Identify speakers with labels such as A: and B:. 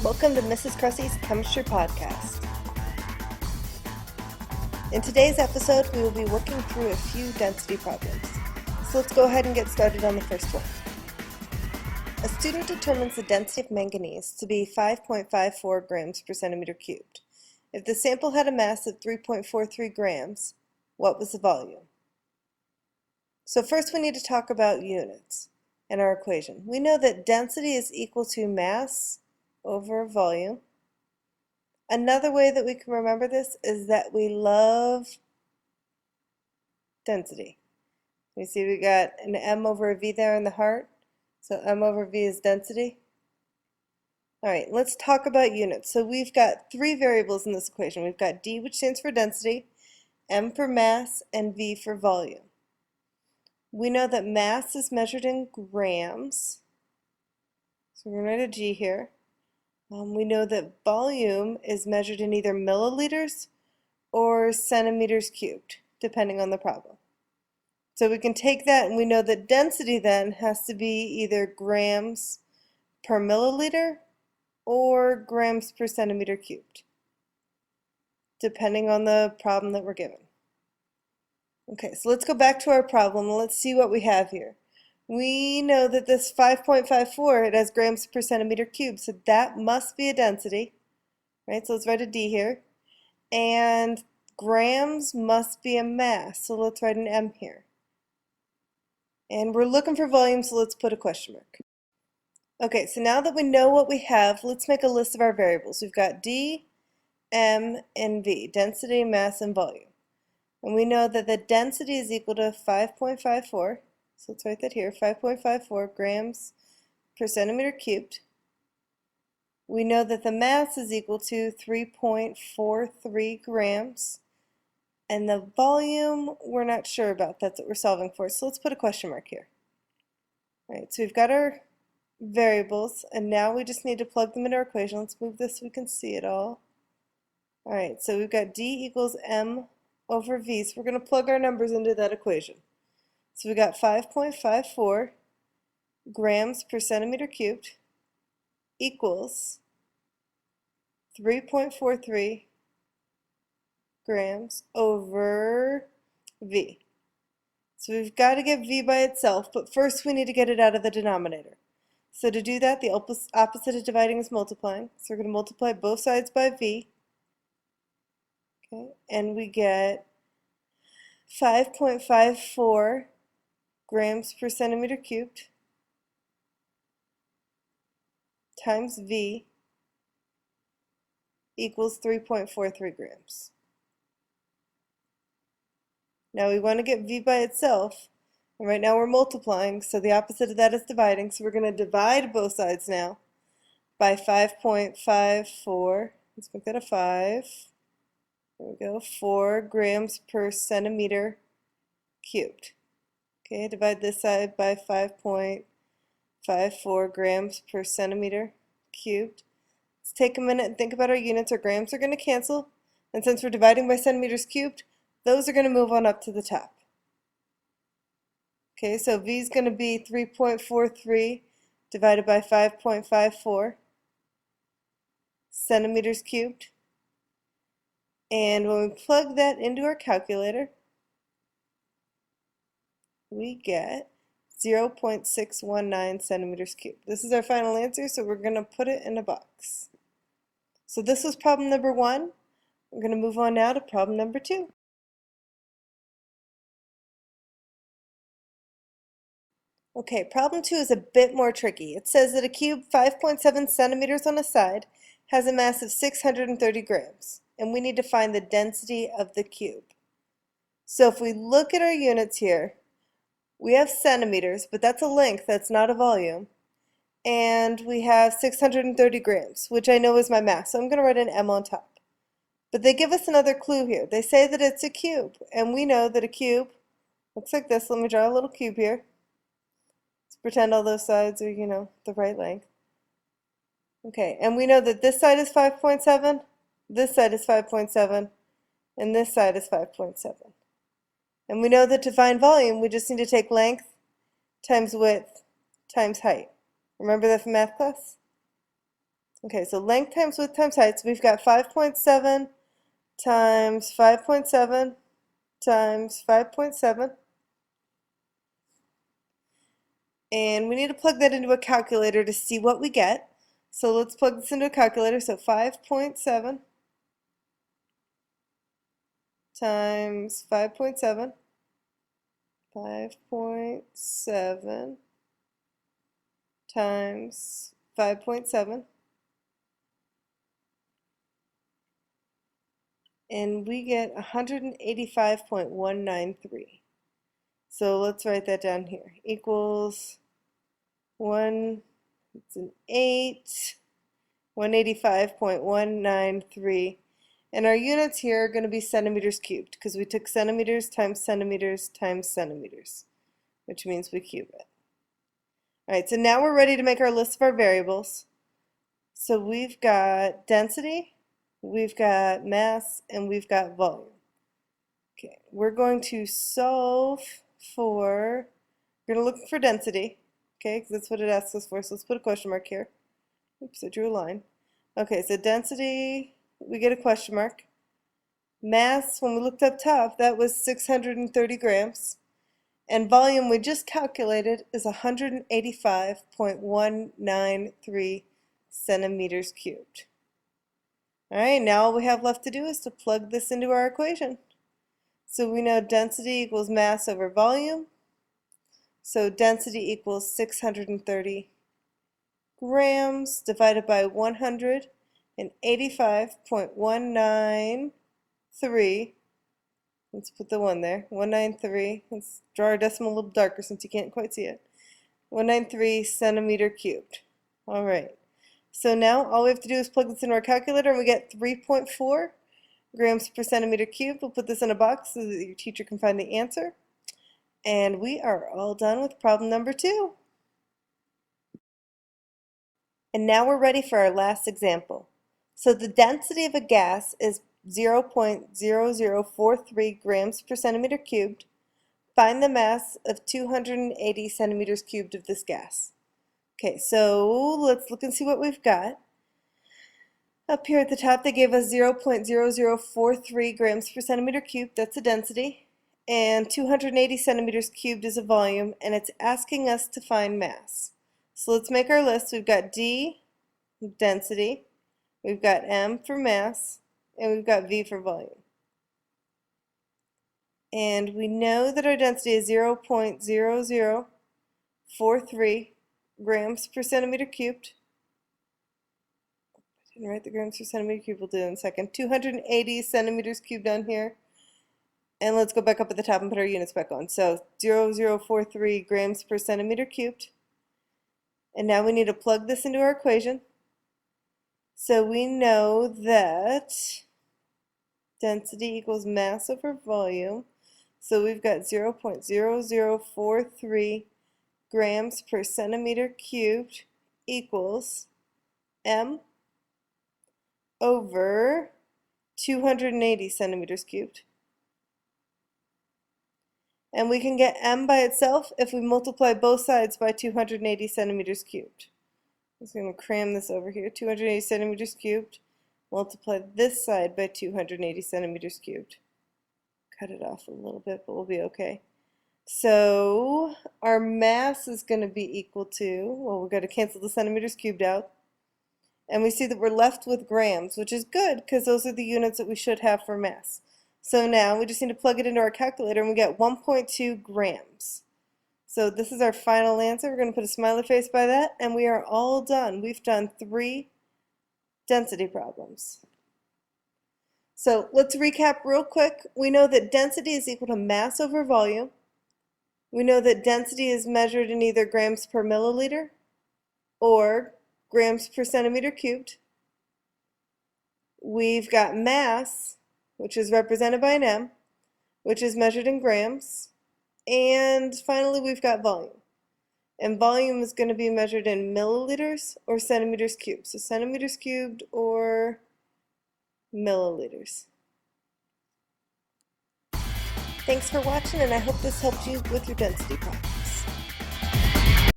A: Welcome to Mrs. Crussey's Chemistry Podcast. In today's episode, we will be working through a few density problems. So let's go ahead and get started on the first one. A student determines the density of manganese to be 5.54 grams per centimeter cubed. If the sample had a mass of 3.43 grams, what was the volume? So first we need to talk about units in our equation. We know that density is equal to mass over volume. Another way that we can remember this is that we love density. You see we got an m over a v there in the heart, so m over v is density. All right, let's talk about units. So we've got three variables in this equation. We've got d, which stands for density, m for mass, and v for volume. We know that mass is measured in grams, so we're going to write a g here. We know that volume is measured in either milliliters or centimeters cubed, depending on the problem. So we can take that and we know that density then has to be either grams per milliliter or grams per centimeter cubed, depending on the problem that we're given. Okay, so let's go back to our problem and let's see what we have here. We know that this 5.54, it has grams per centimeter cubed, so that must be a density, right? So let's write a D here. And grams must be a mass, so let's write an M here. And we're looking for volume, so let's put a question mark. Okay, so now that we know what we have, let's make a list of our variables. We've got D, M, and V, density, mass, and volume. And we know that the density is equal to 5.54. So let's write that here, 5.54 grams per centimeter cubed. We know that the mass is equal to 3.43 grams. And the volume, we're not sure about. That's what we're solving for. So let's put a question mark here. All right, so we've got our variables, and now we just need to plug them into our equation. Let's move this so we can see it all. All right, so we've got D equals M over V. So we're going to plug our numbers into that equation. So we got 5.54 grams per centimeter cubed equals 3.43 grams over V. So we've got to get V by itself, but first we need to get it out of the denominator. So to do that, the opposite of dividing is multiplying. So we're going to multiply both sides by V. Okay, and we get 5.54 grams per centimeter cubed times V equals 3.43 grams. Now we want to get V by itself, and right now we're multiplying, so the opposite of that is dividing, so we're going to divide both sides now by 5.54. Let's make that a 5. There we go, 4 grams per centimeter cubed. Okay, divide this side by 5.54 grams per centimeter cubed. Let's take a minute and think about our units. Our grams are going to cancel, and since we're dividing by centimeters cubed, those are going to move on up to the top. Okay, so V is going to be 3.43 divided by 5.54 centimeters cubed. And when we plug that into our calculator, we get 0.619 centimeters cubed. This is our final answer, so we're going to put it in a box. So this was problem number 1. We're going to move on now to problem number 2. Okay, problem 2 is a bit more tricky. It says that a cube 5.7 centimeters on a side has a mass of 630 grams, and we need to find the density of the cube. So if we look at our units here, we have centimeters, but that's a length, that's not a volume. And we have 630 grams, which I know is my mass, so I'm going to write an M on top. But they give us another clue here. They say that it's a cube, and we know that a cube looks like this. Let me draw a little cube here. Let's pretend all those sides are, the right length. Okay, and we know that this side is 5.7, this side is 5.7, and this side is 5.7. And we know that to find volume, we just need to take length times width times height. Remember that from math class? Okay, so length times width times height. So we've got 5.7 times 5.7 times 5.7. And we need to plug that into a calculator to see what we get. So let's plug this into a calculator. So 5.7 times 5.7, 5.7 times 5.7, and we get 185.193. So let's write that down here. Equals 1, it's an 8, 185.193. And our units here are going to be centimeters cubed because we took centimeters times centimeters times centimeters, which means we cube it. All right, so now we're ready to make our list of our variables. So we've got density, we've got mass, and we've got volume. Okay, we're going to solve for, we're going to look for density, okay, because that's what it asks us for. So let's put a question mark here. Oops, I drew a line. Okay, so density, we get a question mark. Mass, when we looked up top, that was 630 grams. And volume we just calculated is 185.193 centimeters cubed. All right, now all we have left to do is to plug this into our equation. So we know density equals mass over volume. So density equals 630 grams divided by 185.193. Let's put the 1 there. 193. Let's draw our decimal a little darker since you can't quite see it. 193 centimeter cubed. All right. So now all we have to do is plug this into our calculator and we get 3.4 grams per centimeter cubed. We'll put this in a box so that your teacher can find the answer. And we are all done with problem number 2. And now we're ready for our last example. So the density of a gas is 0.0043 grams per centimeter cubed. Find the mass of 280 centimeters cubed of this gas. Okay, so let's look and see what we've got. Up here at the top they gave us 0.0043 grams per centimeter cubed, that's a density, and 280 centimeters cubed is a volume, and it's asking us to find mass. So let's make our list. We've got D, density, we've got M for mass, and we've got V for volume. And we know that our density is 0.0043 grams per centimeter cubed. I didn't write the grams per centimeter cubed, we'll do it in a second. 280 centimeters cubed down here. And let's go back up at the top and put our units back on. So 0.0043 grams per centimeter cubed. And now we need to plug this into our equation. So we know that density equals mass over volume. So we've got 0.0043 grams per centimeter cubed equals M over 280 centimeters cubed. And we can get M by itself if we multiply both sides by 280 centimeters cubed. I'm just going to cram this over here. 280 centimeters cubed. Multiply this side by 280 centimeters cubed. Cut it off a little bit, but we'll be okay. So our mass is going to be equal to, well, we've got to cancel the centimeters cubed out. And we see that we're left with grams, which is good because those are the units that we should have for mass. So now we just need to plug it into our calculator and we get 1.2 grams. So this is our final answer. We're going to put a smiley face by that and we are all done. We've done 3 density problems. So let's recap real quick. We know that density is equal to mass over volume. We know that density is measured in either grams per milliliter or grams per centimeter cubed. We've got mass, which is represented by an M, which is measured in grams. And finally, we've got volume. And volume is going to be measured in milliliters or centimeters cubed. So centimeters cubed or milliliters. Thanks for watching, and I hope this helped you with your density problem.